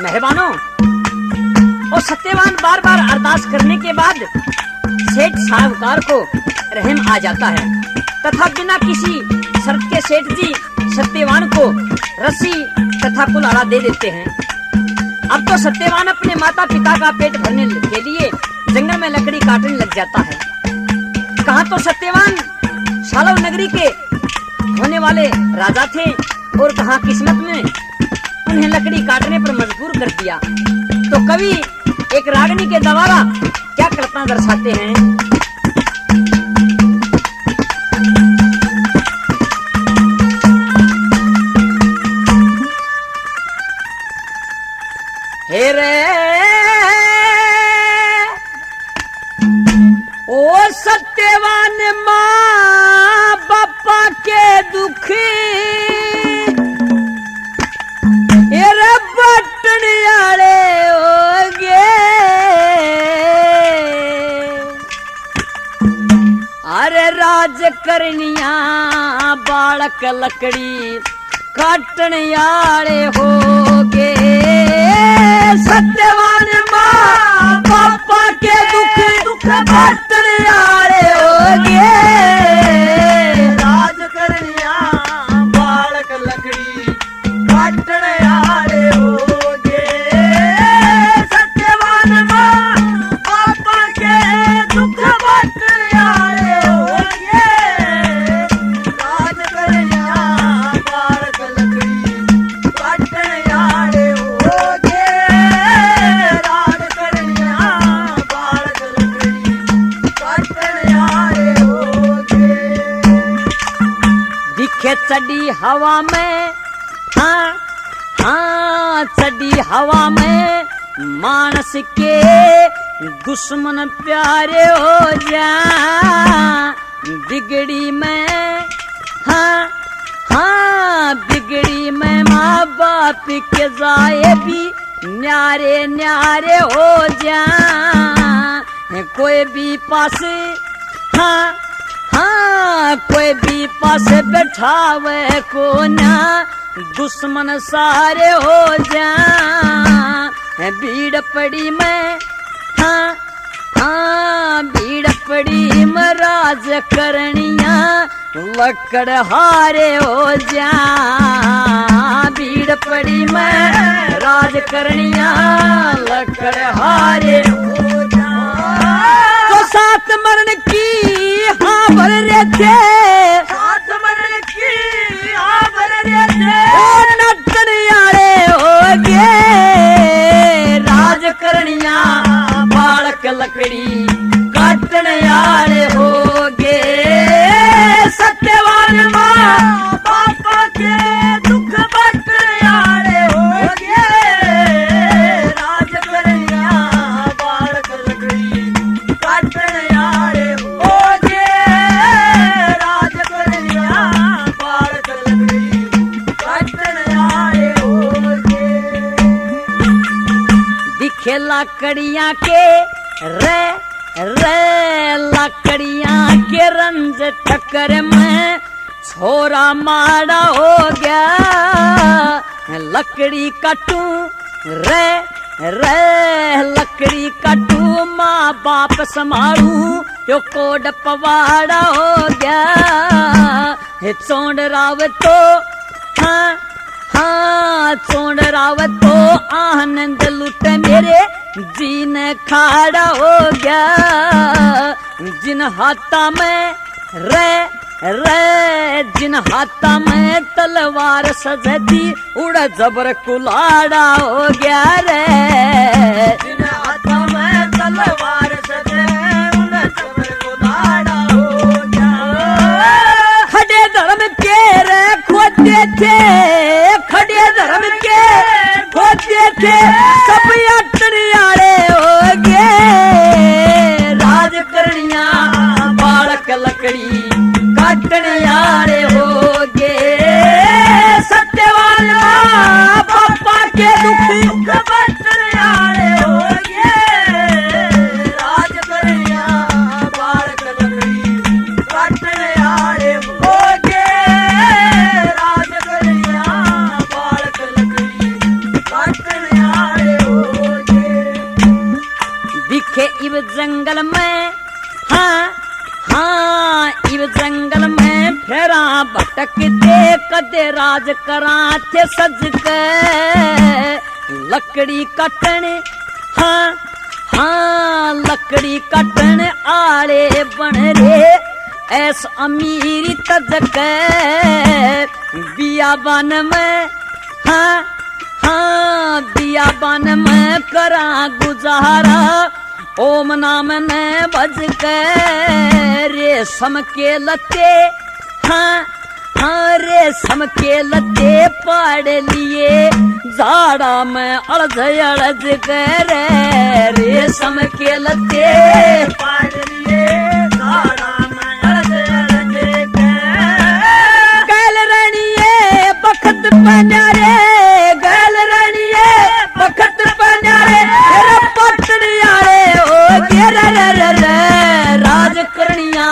मेहरबानों, और सत्यवान बार बार अरदास करने के बाद सेठ साहूकार को रहम आ जाता है तथा बिना किसी शर्त के सेठ जी सत्यवान को रस्सी तथा कुल्हाड़ा दे देते हैं। अब तो सत्यवान अपने माता पिता का पेट भरने के लिए जंगल में लकड़ी काटने लग जाता है। कहाँ तो सत्यवान शालव नगरी के होने वाले राजा थे और कहाँ किस्मत में उन्हें लकड़ी काटने पर मजबूर कर दिया। तो कवि एक रागनी के द्वारा क्या कल्पना दर्शाते हैं। हे रे ओ सत्यवान माँ बापा के दुखी रे बटनियाले हो गे अरे राज करनिया बालक लकड़ी काटनियाले हो गे। सत्यवान माँ पापा के दुख बाटनियाले हो गे। राज करनिया बालक लकड़ी काटनियाले हो गे। सत्यवान माँ पापा के दुख बाटनियाले हो गे। राज करनिया बालक लकड़ी काटनियाले हो गे। राज करनिया बालक लकड़ी काटनियाले हो गे। दिखे चढ़ी हवा में हाँ हाँ चढ़ी हवा में मानस के दुश्मन प्यारे हो जा। बिगड़ी में हाँ हाँ बिगड़ी में माँ बाप के जाए भी न्यारे न्यारे हो जा। कोई भी पास हाँ हाँ कोई भी पास बैठावे को ना दुश्मन सारे हो जा। भीड़ पड़ी में हाँ हाँ भीड़ पड़ी में राज करनिया लकड़ हारे हो जा। भीड़ पड़ी में राज करनिया लकड़ हारे हो जा। तो सात मरण की हाँ भर रहे थे। सात मरण की हाँ भर रहे थे। और नटनियारे हो गे। राज करनिया बालक लकड़ी काटनियारे हो गे। सत्यवान माँ पापा के दुख बाटनियाले हो गे। राज करनिया बालक लकड़ी काटनियाले हो गे। राज करनिया बालक लकड़ी काटनियाले हो गे। दिखे लकड़ियां के रे लकड़ियां के रंज टक्कर में छोरा मारा हो गया। लकड़ी कटू रे लकड़ी कटू माँ बाप संभालू यो कोड पवाड़ा हो गया। चोंड राव तो हाँ हाँ चोंड राव तो आनंद लुट मेरे जीन खाड़ा हो गया। जिन हाथा में रे जिन हाथा में तलवार सजती उड़ जबर कुलाड़ा हो गया रे। जिन हाथा में तलवार सजे उड़ जबर कुलाड़ा हो गया। खड़े धर्म के रे खोदते थे। खड़े धर्म के खोदते थे सब अटनियारे हो गए। राज करनिया बालक लकड़ी काटनियारे हो गे। सत्यवान माँ पापा के दुख बाटनियाले हो गे। राज करनिया बालक लकड़ी काटनियाले हो गे। राज करनिया बालक लकड़ी काटनियाले इव जंगल में, हाँ हाँ इव जंगल में फेरा भटकते कदे राज करा थे सज के लकड़ी कटन, हाँ हाँ लकड़ी कटन आले बन रे ऐस अमीरी तजक बियाबान में, हाँ हाँ बियाबान में करा गुजारा ओम नाम ने बज के रेशम के लते, हाँ हाँ रेशम के लते पाड़ लिए झाड़ा में अड़ज अड़ज कर रेशम के लते पाड़ लिए झाड़ा में अड़ज अड़ज कर गैल रानिये बखत पन्यारे, गैल रानिये बखत पन्यारे पटनियारे ओ गेरा राज करनिया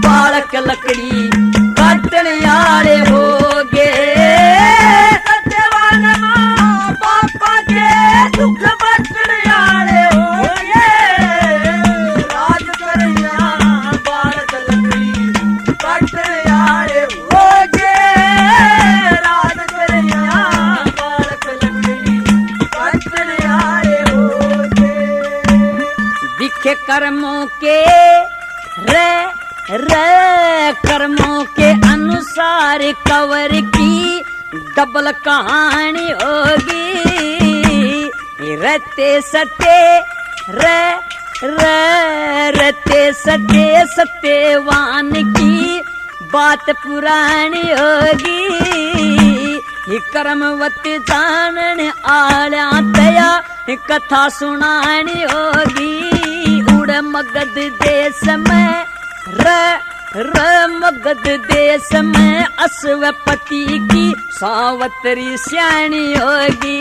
बालक लकड़ी काटनियारे हो गे सत्यवान माँ पापा के दुख बटनियारे हो गे राज करनिया बालक लकड़ी काटनियारे हो गे राज करनिया बालक लकड़ी काटनियारे हो गे दिखे कर्मों के रे कर्मों के अनुसार कवर की डबल कहानी होगी रहते सटे रहते सटे सत्यवान की बात पुरानी होगी ये कर्मवत जानन आल्या दया कथा सुनानी होगी उड़ मगध देश में मगध देश में अश्वपति की सावतरी श्याणी होगी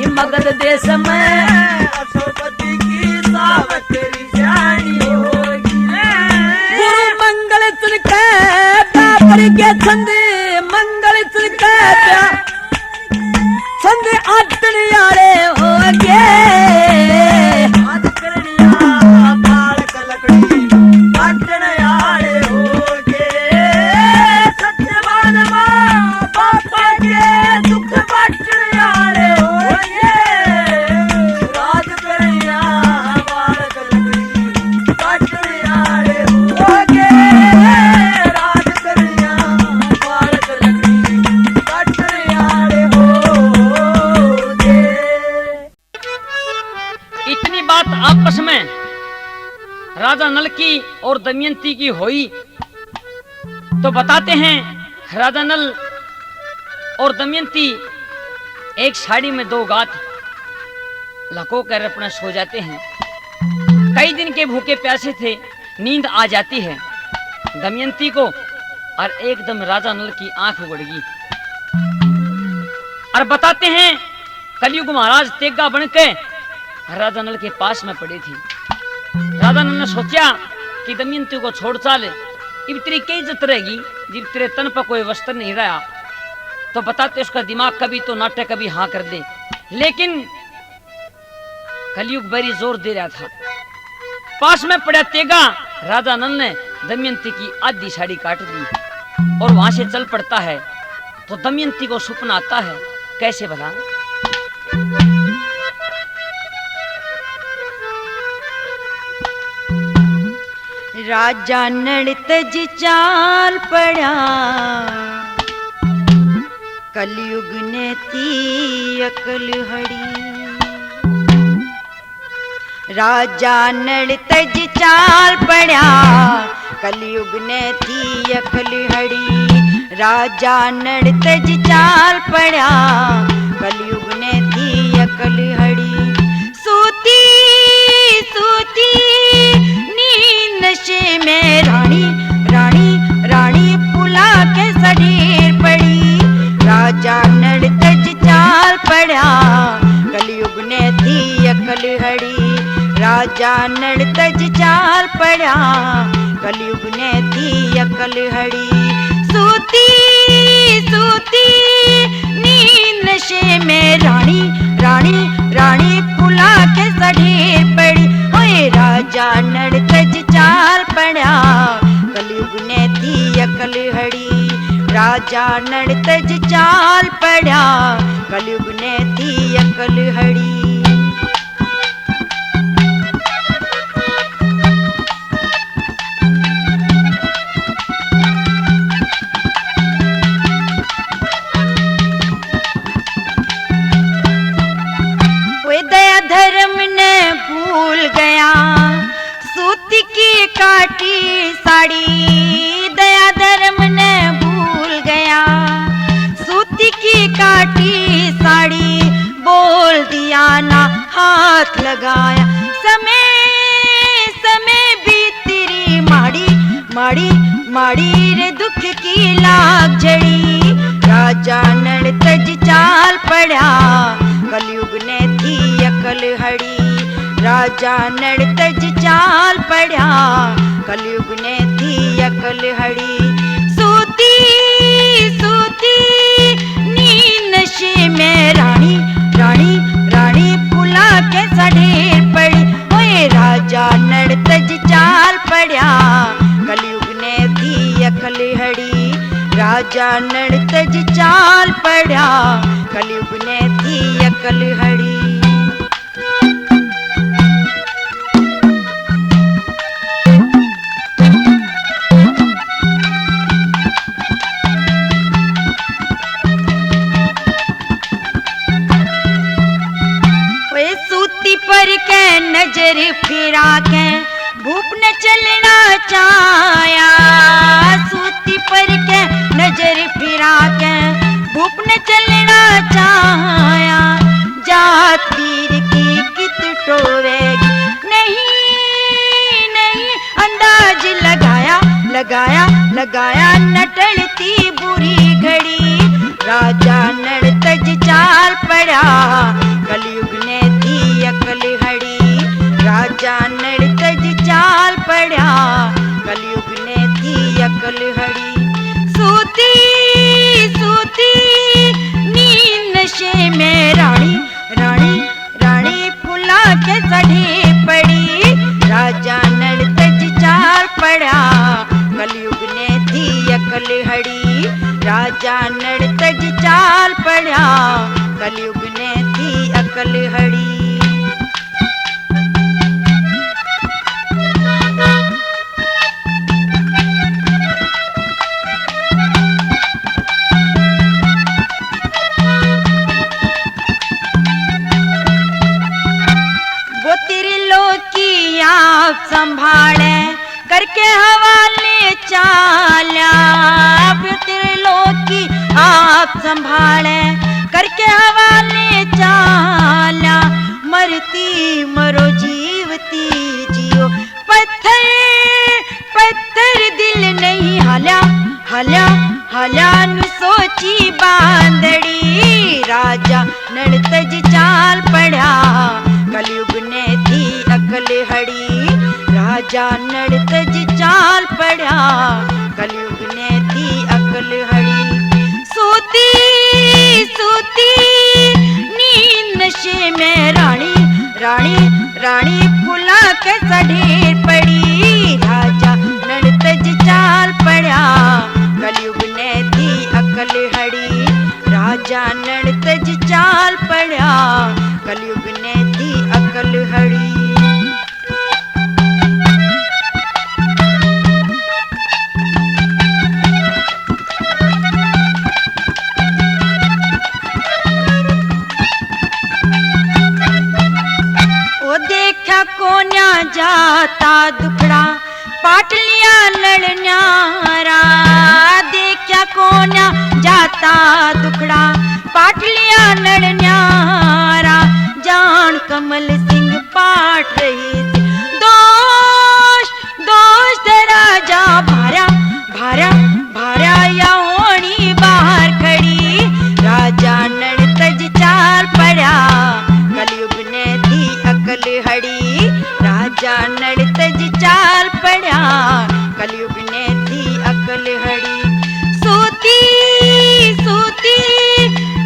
मगध देश में अश्वपति की सावतरी श्याणी होगी गुरु मंगल तुलके बाबर के छंद मंगल तुलके छंद आटनियारे होगे आज करनिया बालक लकड़ी काटनियारे होगे सत्यवान माँ पापा के दुख बटनियारे होगे राज करनिया बालक लकड़ी काटनियारे होगे राज करनिया बालक लकड़ी काटनियारे होगे। इतनी बात आपस में राजा नल की और दमयंती की हुई तो बताते हैं राजा नल और दमयंती एक साड़ी में दो गात लको कर अपना सो जाते हैं। कई दिन के भूखे प्यासे थे, नींद आ जाती है दमयंती को और एकदम राजा नल की आंख उगड़ गई और बताते हैं कलयुग महाराज तेगा बनके राजा नल के पास में पड़ी थी। राजा नल ने सोचा कि दमयंती को छोड़ चाले, इब तेरी कई इज्जत रहेगी जब तेरे तन पर कोई वस्त्र नहीं रहा तो बताते उसका दिमाग कभी तो नाटक कभी हाँ कर दे। लेकिन कलयुग बड़ी जोर दे रहा था। पास में पड़ा तेगा राजा नल ने दमयंती की आधी साड़ी काट दी और वहां से चल पड़ता है। तो दमयंती को सपना आता है, कैसे भला? राजा नल तज चाल पड़ा कलयुग ने थी अकल हड़ी। राजा नल तज चाल पड़ा कलयुग ने थी अकल हड़ी। राजा नल तज चाल पड़ा कलयुग ने थी अकल हड़ी। सूती सूती नशे में रानी रानी रानी पुला के शरीर पड़ी। राजा नल तज चाल पड़ा कलयुग ने थी अकल हड़ी। राजा नल तज चाल पड़ा कलयुग ने थी अकल हड़ी। सूती सूती नींद नशे में रानी रानी रानी पुला के शरीर पड़ी। राजा नड़तज चाल पड़ा, कलयुग ने थी अकल हड़ी। दया धर्म ने भूल गया, सूती की काटी साड़ी। दया धर्म ने भूल गया, सूती की काटी साड़ी। बोल दिया ना हाथ लगाया, समय समय बीती री माड़ी माड़ी माड़ी रे दुख की लाग झड़ी। राजा नड़तज चाल पड़ा, कलयुग ने थी अकल हड़ी। राजा नड़तज चाल पड़ा, कलयुग ने थी अकल हड़ी। सूती सूती नींद नशे में रानी रानी रानी फुला के सढ़ेर पड़ी। ओए राजा नड़तज चाल पड़ा, कलयुग ने थी अकल हड़ी। राजा नड़तज चाल पड़ा, कलयुग ने थी अकल हड़ी। सूती पर के नजर फिरा के भूप ने चलना चाया। सूती पर के नजर फिरा के भूप ने चलना चाया। जात वीर की कित टोवेगी, नहीं नहीं अंदाज लगाया लगाया लगाया न टलती बुरी घड़ी। राजा नड़तज चाल पड़ा, कलयुग ने थी अकल हड़ी। राजा नड़तज चाल पड़ा, कलयुग ने थी अकल हड़ी। सूती सूती नींद नशे में रानी रानी रानी फुला के सढ़े पड़ी। राजा नड़तज चाल पड़ा, कलयुग ने थी अकल हड़ी। राजा नड़तज चाल पड़ा, कलयुग ने थी अकल हड़ी। वो त्रिलोकी आप संभाले, करके हवाले चाला। त्रिलोकी आप संभाले, करके हवाले चाला। मरती मरो जीवती जियो, पत्थर पत्थर दिल नहीं हल्या हल्या हल्या नु सोची बांदड़ी। राजा नड़तज चाल पड़ा, कलयुग ने थी अकल हड़ी। राजा नड़तज चाल पड़ा, कलयुग ने थी अकल हड़ी। सूती सूती नींद नशे में रानी रानी रानी फुला के सढ़ेर पड़ी। राजा नड़तज चाल पड़ा, कलयुग ने थी अकल हड़ी। राजा नड़तज चाल पड़ा, कलयुग ने थी अकल हड़ी। कोन्या जाता दुखड़ा, पाट लिया लड़न्यारा। देखा कोन्या जाता दुखड़ा, पाट लिया लड़न्यारा। जान कमल सिंह पाट रही थी, दोष दोष तेरा जा भारा भारा भारा या होनी बाहर खड़ी। राजा नड़तज चाल पड़ा, कलयुग ने थी अकल हड़ी। राजा नड़तज चाल पड़ा, कलयुग ने थी अकल हड़ी। सूती सूती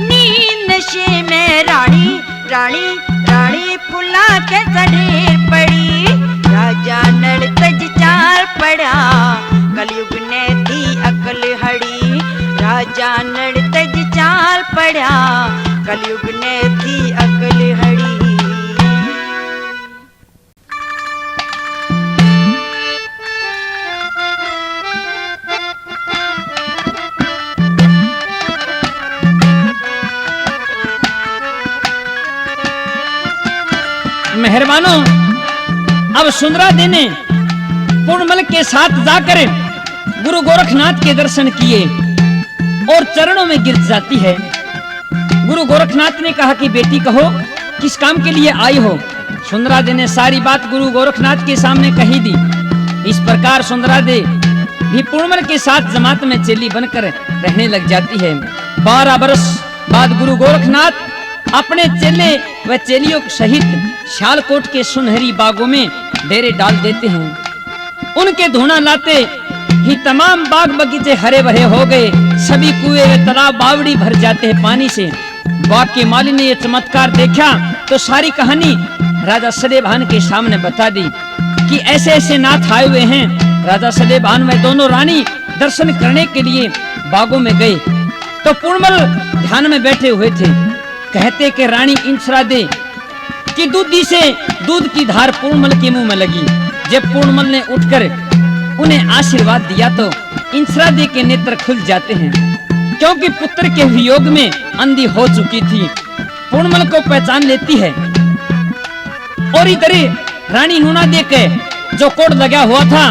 नींद नशे में रानी रानी रानी फुला के सढ़ेर पड़ी। राजा नड़तज चाल पड़ा, कलयुग ने थी अकल हड़ी। राजा पड़ा, कलयुग ने थी अकल हड़ी। मेहरबानों, अब सुंदरा दे ने पूर्णमल के साथ जाकर गुरु गोरखनाथ के दर्शन किए और चरणों में गिर जाती है। गुरु गोरखनाथ ने कहा कि बेटी कहो किस काम के लिए आई हो। सुंदरा दे ने सारी बात गुरु गोरखनाथ के सामने कही दी। इस प्रकार सुंदरा दे भी पूर्णमल के साथ जमात में चेली बनकर रहने लग जाती है। 12 वर्ष बाद गुरु गोरखनाथ अपने चेले व चेलियों सहित शालकोट के सुनहरी बागों में डेरे डाल देते हैं। उनके धुना लाते ही तमाम बाग बगीचे हरे भरे हो गए। सभी कुएं व तालाब बावड़ी भर जाते हैं पानी से। बाग के माली ने यह चमत्कार देखा तो सारी कहानी राजा सलेभान के सामने बता दी कि ऐसे ऐसे नाथ आए हुए हैं। राजा सलेभान में दोनों रानी दर्शन करने के लिए बागों में गए तो पूर्णमल ध्यान में बैठे हुए थे। कहते कि रानी इंसरा दे कि दूधी से दूध की धार पूर्णमल के मुंह में लगी। जब पूर्णमल ने उठकर उन्हें आशीर्वाद दिया तो इंसरा दे के नेत्र खुल जाते हैं, क्योंकि पुत्र के वियोग में अंधी हो चुकी थी। पूर्णमल को पहचान लेती है और इधर रानी नूना दे के जो कोड लगा हुआ था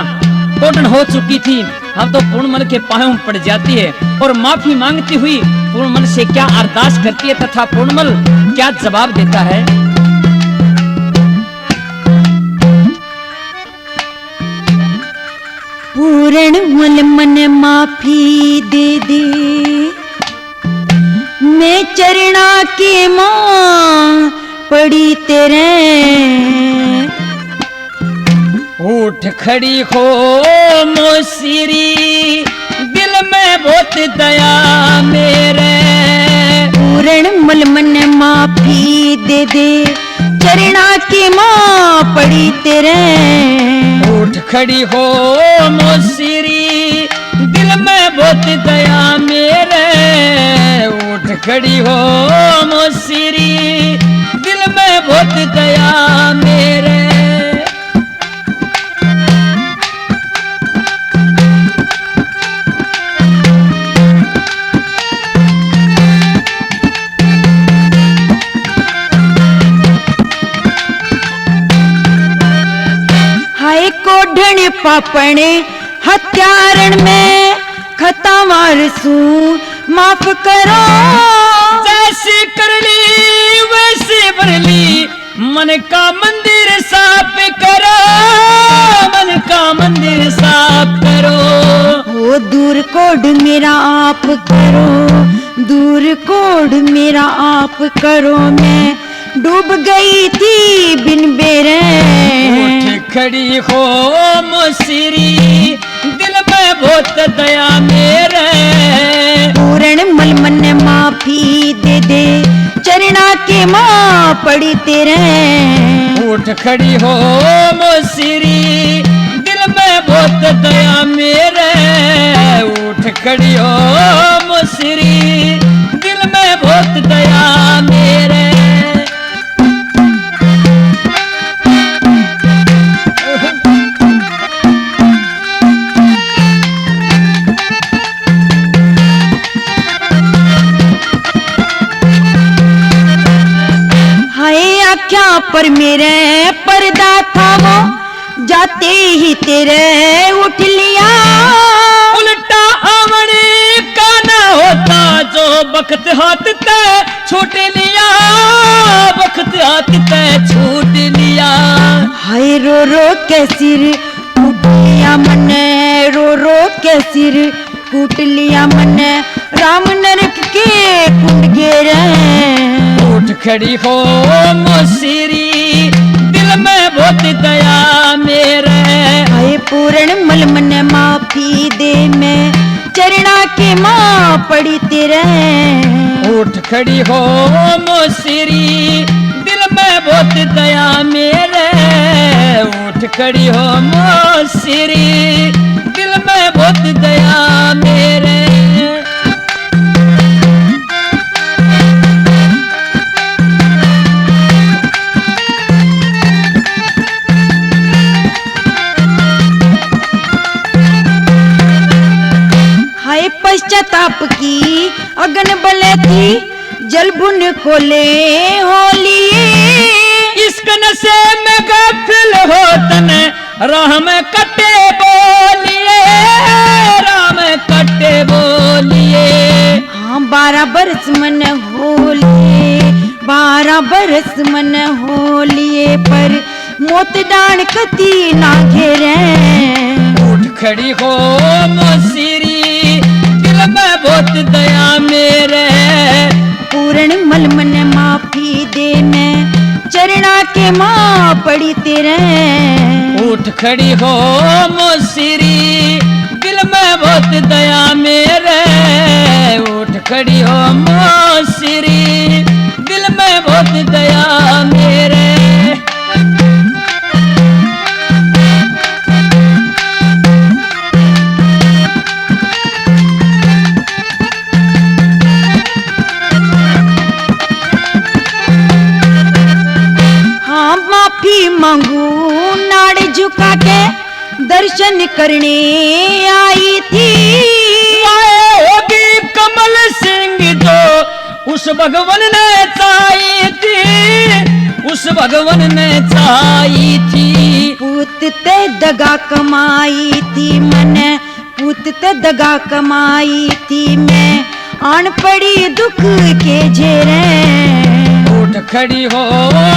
कोटन हो चुकी थी। अब तो पूर्णमल के पांव पड़ जाती है और माफी मांगती हुई पूर्णमल से क्या अरदास करती है तथा पूर्णमल क्या जवाब देता है। पूर्णमल मन माफी दे दे, मैं चरणा की मां पड़ी तेरे। उठ खड़ी हो मोसीरी, दिल में बहुत दया मेरे। पूर्णमल मन माफी दे दे, चरणा की मां पड़ी तेरे। उठ खड़ी हो मोसीरी, दिल में बहुत दया मेरे। उठ खड़ी हो मोसीरी, दिल में बहुत दया मेरे। कोढ़ण पापणे हत्यारण में खता मारसू माफ करो। जैसी करली वैसी भरली, मन का मंदिर साफ करो। मन का मंदिर साफ करो। वो दूर कोढ़ मेरा आप करो, दूर कोढ़ मेरा आप करो। मैं डूब गई थी बिन बेरे। उठ खड़ी हो मोसीरी, दिल में बहुत दया मेरे। पूर्णमल मन माफी दे दे, चरणा के मां पड़ी तेरे। उठ खड़ी हो मोसीरी, दिल में बहुत दया मेरे। उठ खड़ी हो मोसीरी, दिल में बहुत दया मेरे। आख्या पर मेरे पर्दा था वो, जाते ही तेरे उठ लिया। उल्टा आवड़े का ना होता, जो बख्त हाथ ते छूट लिया। बख्त हाथ ते छूट लिया। हाय रो रो के सिर कूट लिया मने, रो रो के सिर कूट लिया मने। राम नरक के कुंड गेरे। उठ खड़ी हो मोसीरी, दिल में बहुत दया मेरे। हाय पूर्णमल मन माफी दे, मैं चरणा के मां पड़ी तेरे। उठ खड़ी हो मोसीरी, दिल में बहुत दया मेरे। उठ खड़ी हो मोसीरी, दिल में बहुत दया मेरे। आपकी अगन बले थी जलबुन को ले होलिए इश्क नशे में गफिल हो तने राह में कटे बोलिए राम कटे बोलिए। हाँ 12 बरस मन होलिए 12 बरस मन होलिए पर मोत डांड कती ना घेरे उठ खड़ी हो मोसीरी दिल में बहुत दया मेरे पूर्ण मल मन माफी दे मैं चरणा के माँ पड़ी तेरे उठ खड़ी हो मोसीरी दिल में बहुत दया मेरे उठ खड़ी हो मोसीरी दिल में बहुत दया मेरे। हाँ माफी मांगू नाड़ झुका के दर्शन करने आई थी होगी कमल सिंह जो उस भगवन ने चाही थी उस भगवन ने चाही थी। पूत ते दगा कमाई थी मन पूत ते दगा कमाई थी मैं आन पड़ी दुख के झेरे उठ खड़ी हो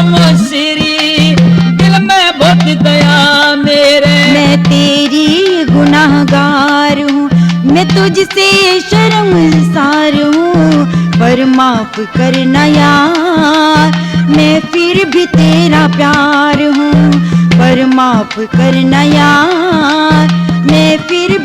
मोसीरी दिल में बहुत दया मेरे मैं तेरी गुनाहगार हूँ मैं तुझसे शर्मसार हूँ पर माफ करना यार मैं फिर भी तेरा प्यार हूँ पर माफ करना यार मैं फिर